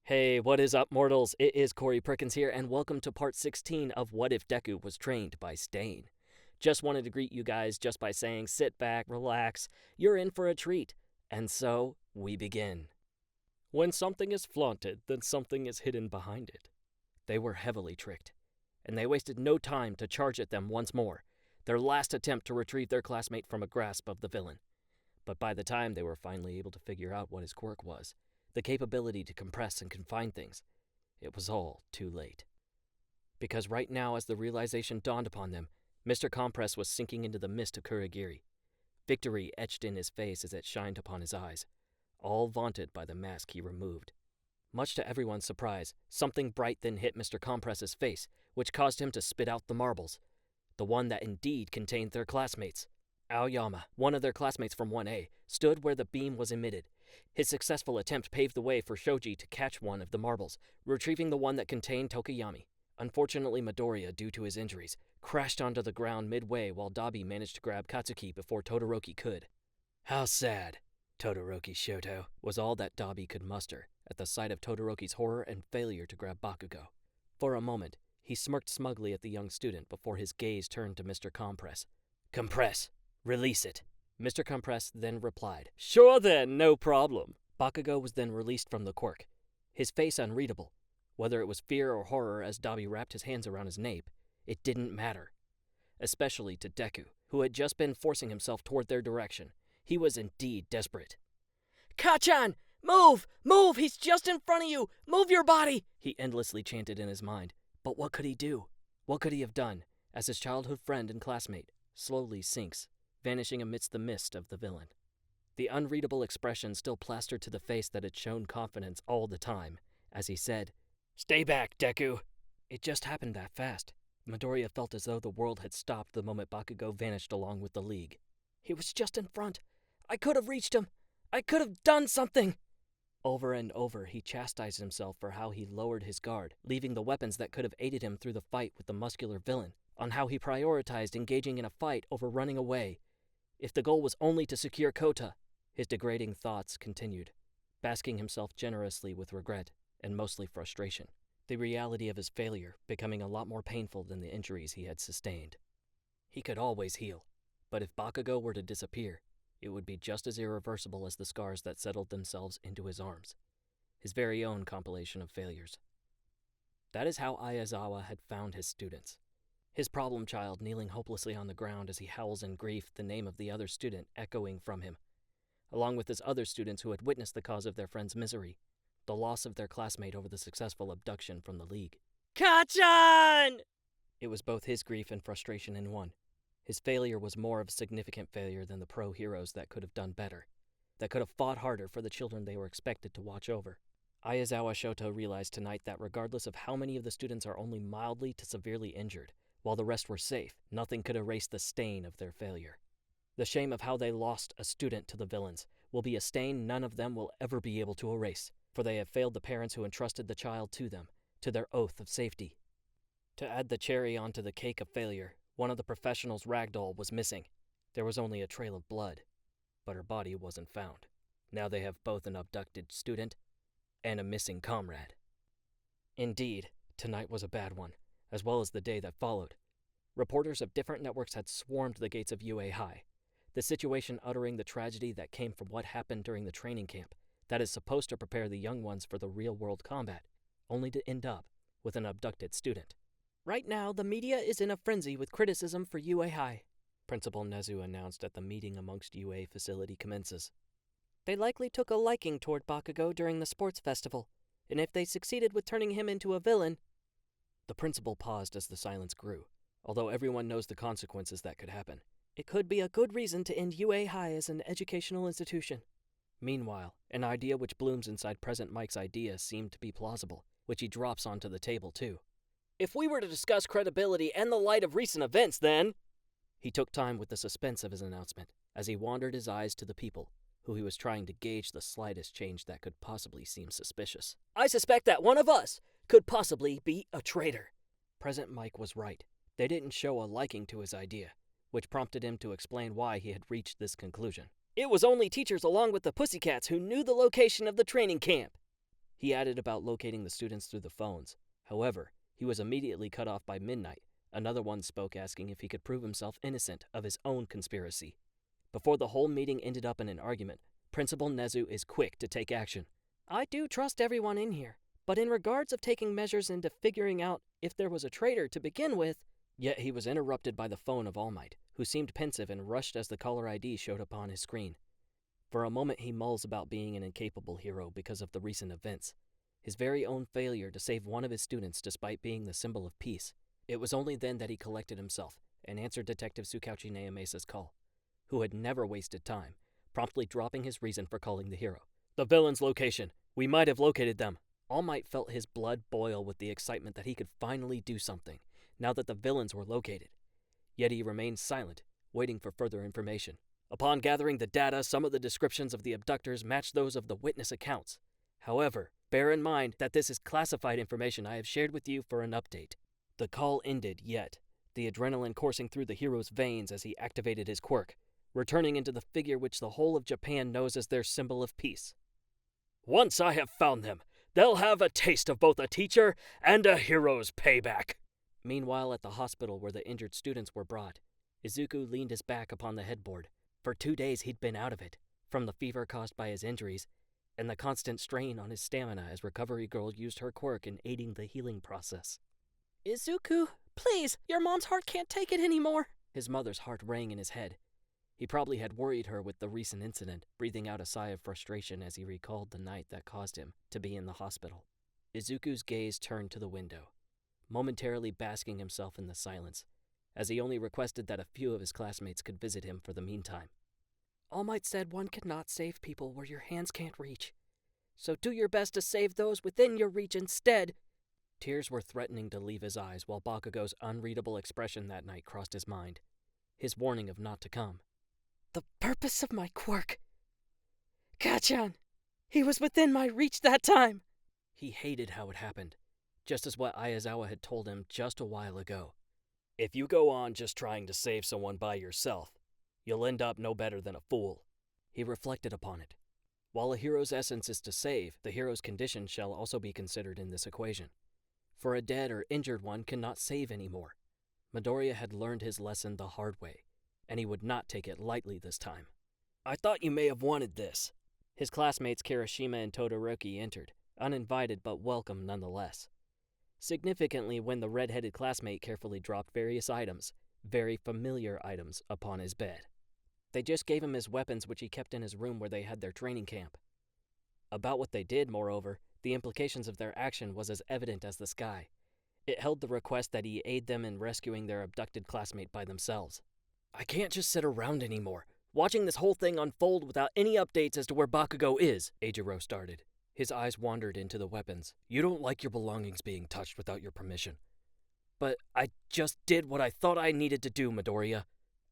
Hey, what is up, mortals? It is Corey Perkins here, and welcome to part 16 of What If Deku Was Trained by Stain. Just wanted to greet you guys just by saying sit back, relax, you're in for a treat. And so, we begin. When something is flaunted, then something is hidden behind it. They were heavily tricked, and they wasted no time to charge at them once more, their last attempt to retrieve their classmate from a grasp of the villain. But by the time they were finally able to figure out what his quirk was, the capability to compress and confine things, it was all too late. Because right now, as the realization dawned upon them, Mr. Compress was sinking into the mist of Kurogiri. Victory etched in his face as it shined upon his eyes, all vaunted by the mask he removed. Much to everyone's surprise, something bright then hit Mr. Compress's face, which caused him to spit out the marbles, the one that indeed contained their classmates. Aoyama, one of their classmates from 1A, stood where the beam was emitted. His successful attempt paved the way for Shoji to catch one of the marbles, retrieving the one that contained Tokuyami. Unfortunately, Midoriya, due to his injuries, crashed onto the ground midway while Dabi managed to grab Katsuki before Todoroki could. How sad, Todoroki Shoto, was all that Dabi could muster at the sight of Todoroki's horror and failure to grab Bakugo. For a moment, he smirked smugly at the young student before his gaze turned to Mr. Compress. Compress! Release it! Mr. Compress then replied, Sure then, no problem. Bakugo was then released from the quirk, his face unreadable. Whether it was fear or horror as Dabi wrapped his hands around his nape, it didn't matter. Especially to Deku, who had just been forcing himself toward their direction. He was indeed desperate. Kachan! Move! Move! He's just in front of you! Move your body! He endlessly chanted in his mind. But what could he do? What could he have done, as his childhood friend and classmate slowly sinks, vanishing amidst the mist of the villain? The unreadable expression still plastered to the face that had shown confidence all the time, as he said, Stay back, Deku! It just happened that fast. Midoriya felt as though the world had stopped the moment Bakugo vanished along with the League. He was just in front. I could have reached him. I could have done something. Over and over, he chastised himself for how he lowered his guard, leaving the weapons that could have aided him through the fight with the muscular villain, on how he prioritized engaging in a fight over running away. If the goal was only to secure Kota, his degrading thoughts continued, basking himself generously with regret and mostly frustration, the reality of his failure becoming a lot more painful than the injuries he had sustained. He could always heal, but if Bakugo were to disappear, it would be just as irreversible as the scars that settled themselves into his arms, his very own compilation of failures. That is how Aizawa had found his students. His problem child kneeling hopelessly on the ground as he howls in grief, the name of the other student echoing from him, along with his other students who had witnessed the cause of their friend's misery, the loss of their classmate over the successful abduction from the League. Kachan! It was both his grief and frustration in one. His failure was more of a significant failure than the pro-heroes that could have done better, that could have fought harder for the children they were expected to watch over. Aizawa Shoto realized tonight that regardless of how many of the students are only mildly to severely injured, while the rest were safe, nothing could erase the stain of their failure. The shame of how they lost a student to the villains will be a stain none of them will ever be able to erase, for they have failed the parents who entrusted the child to them, to their oath of safety. To add the cherry onto the cake of failure, one of the professionals' ragdoll was missing. There was only a trail of blood, but her body wasn't found. Now they have both an abducted student and a missing comrade. Indeed, tonight was a bad one, as well as the day that followed. Reporters of different networks had swarmed the gates of UA High, the situation uttering the tragedy that came from what happened during the training camp that is supposed to prepare the young ones for the real-world combat, only to end up with an abducted student. Right now, the media is in a frenzy with criticism for UA High, Principal Nezu announced at the meeting amongst UA facility commences. They likely took a liking toward Bakugo during the sports festival, and if they succeeded with turning him into a villain... The principal paused as the silence grew, although everyone knows the consequences that could happen. It could be a good reason to end UA High as an educational institution. Meanwhile, an idea which blooms inside Present Mike's idea seemed to be plausible, which he drops onto the table too. If we were to discuss credibility and the light of recent events, then... He took time with the suspense of his announcement, as he wandered his eyes to the people, who he was trying to gauge the slightest change that could possibly seem suspicious. I suspect that one of us could possibly be a traitor. Present Mike was right. They didn't show a liking to his idea, which prompted him to explain why he had reached this conclusion. It was only teachers along with the Pussycats who knew the location of the training camp. He added about locating the students through the phones. However, he was immediately cut off by Midnight. Another one spoke asking if he could prove himself innocent of his own conspiracy. Before the whole meeting ended up in an argument, Principal Nezu is quick to take action. I do trust everyone in here, but in regards of taking measures into figuring out if there was a traitor to begin with... Yet he was interrupted by the phone of All Might, who seemed pensive and rushed as the caller ID showed up on his screen. For a moment he mulls about being an incapable hero because of the recent events. His very own failure to save one of his students despite being the symbol of peace. It was only then that he collected himself and answered Detective Tsukauchi Neomesa's call, who had never wasted time, promptly dropping his reason for calling the hero. The villain's location. We might have located them. All Might felt his blood boil with the excitement that he could finally do something, now that the villains were located. Yet he remained silent, waiting for further information. Upon gathering the data, some of the descriptions of the abductors matched those of the witness accounts. However, bear in mind that this is classified information I have shared with you for an update. The call ended, yet the adrenaline coursing through the hero's veins as he activated his quirk, returning into the figure which the whole of Japan knows as their symbol of peace. Once I have found them, they'll have a taste of both a teacher and a hero's payback. Meanwhile, at the hospital where the injured students were brought, Izuku leaned his back upon the headboard. For 2 days he'd been out of it, from the fever caused by his injuries, and the constant strain on his stamina as Recovery Girl used her quirk in aiding the healing process. Izuku, please, your mom's heart can't take it anymore. His mother's heart rang in his head. He probably had worried her with the recent incident, breathing out a sigh of frustration as he recalled the night that caused him to be in the hospital. Izuku's gaze turned to the window, momentarily basking himself in the silence, as he only requested that a few of his classmates could visit him for the meantime. All Might said one cannot save people where your hands can't reach, so do your best to save those within your reach instead. Tears were threatening to leave his eyes while Bakugo's unreadable expression that night crossed his mind, his warning of not to come. The purpose of my quirk. Kachan! He was within my reach that time! He hated how it happened, just as what Ayazawa had told him just a while ago. If you go on just trying to save someone by yourself, you'll end up no better than a fool. He reflected upon it. While a hero's essence is to save, the hero's condition shall also be considered in this equation. For a dead or injured one cannot save anymore. Midoriya had learned his lesson the hard way, and he would not take it lightly this time. I thought you may have wanted this. His classmates Kirishima and Todoroki entered, uninvited but welcome nonetheless. Significantly, when the red-headed classmate carefully dropped various items, very familiar items, upon his bed. They just gave him his weapons which he kept in his room where they had their training camp. About what they did, moreover, the implications of their action was as evident as the sky. It held the request that he aid them in rescuing their abducted classmate by themselves. I can't just sit around anymore, watching this whole thing unfold without any updates as to where Bakugo is, Eijiro started. His eyes wandered into the weapons. You don't like your belongings being touched without your permission. But I just did what I thought I needed to do, Midoriya.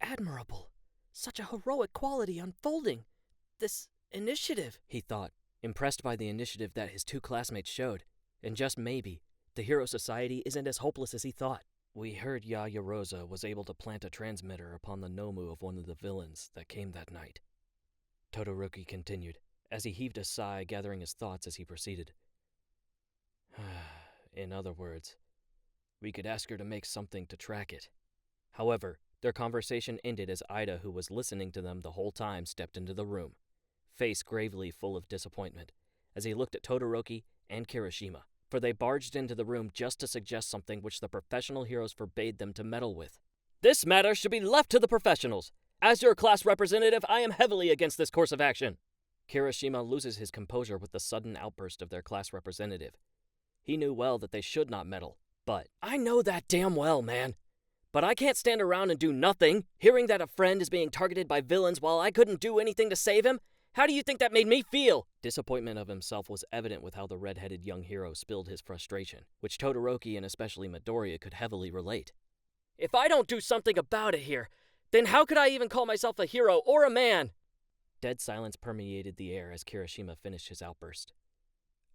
Admirable. Such a heroic quality unfolding. This initiative, he thought, impressed by the initiative that his two classmates showed. And just maybe, the Hero Society isn't as hopeless as he thought. We heard Yayarosa was able to plant a transmitter upon the Nomu of one of the villains that came that night. Todoroki continued, as he heaved a sigh, gathering his thoughts as he proceeded. In other words, we could ask her to make something to track it. However, their conversation ended as Ida, who was listening to them the whole time, stepped into the room, face gravely full of disappointment, as he looked at Todoroki and Kirishima, for they barged into the room just to suggest something which the professional heroes forbade them to meddle with. This matter should be left to the professionals. As your class representative, I am heavily against this course of action. Kirishima loses his composure with the sudden outburst of their class representative. He knew well that they should not meddle, but I know that damn well, man. But I can't stand around and do nothing, hearing that a friend is being targeted by villains while I couldn't do anything to save him. How do you think that made me feel? Disappointment of himself was evident with how the red-headed young hero spilled his frustration, which Todoroki and especially Midoriya could heavily relate. If I don't do something about it here, then how could I even call myself a hero or a man? Dead silence permeated the air as Kirishima finished his outburst.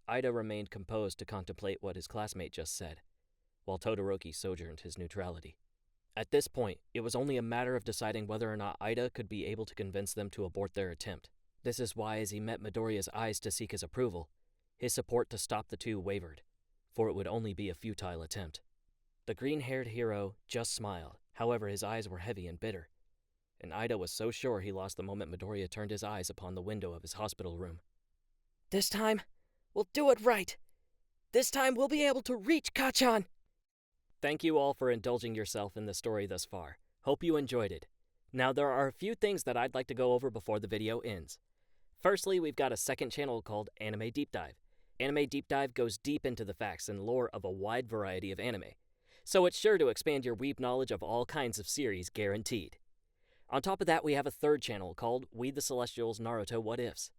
Ida remained composed to contemplate what his classmate just said, while Todoroki sojourned his neutrality. At this point, it was only a matter of deciding whether or not Ida could be able to convince them to abort their attempt. This is why, as he met Midoriya's eyes to seek his approval, His support to stop the two wavered, for it would only be a futile attempt. The green-haired hero just smiled, however his eyes were heavy and bitter, and Ida was so sure he lost the moment Midoriya turned his eyes upon the window of his hospital room. This time, we'll do it right. This time we'll be able to reach Kacchan. Thank you all for indulging yourself in the story thus far. Hope you enjoyed it. Now there are a few things that I'd like to go over before the video ends. Firstly, we've got a second channel called Anime Deep Dive. Anime Deep Dive goes deep into the facts and lore of a wide variety of anime, so it's sure to expand your weeb knowledge of all kinds of series, guaranteed. On top of that, we have a third channel called We the Celestials Naruto What Ifs.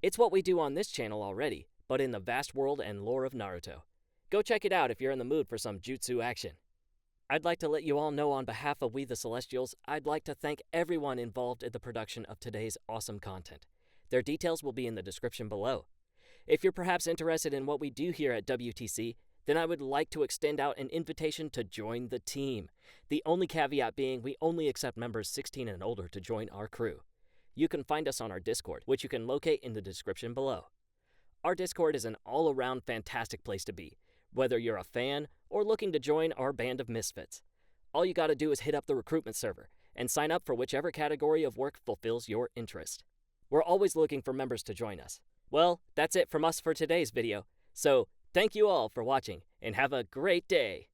It's what we do on this channel already, but in the vast world and lore of Naruto. Go check it out if you're in the mood for some jutsu action. I'd like to let you all know on behalf of We the Celestials, I'd like to thank everyone involved in the production of today's awesome content. Their details will be in the description below. If you're perhaps interested in what we do here at WTC, then I would like to extend out an invitation to join the team. The only caveat being we only accept members 16 and older to join our crew. You can find us on our Discord, which you can locate in the description below. Our Discord is an all-around fantastic place to be, whether you're a fan or looking to join our band of misfits. All you gotta do is hit up the recruitment server and sign up for whichever category of work fulfills your interest. We're always looking for members to join us. Well, that's it from us for today's video. So, thank you all for watching, and have a great day!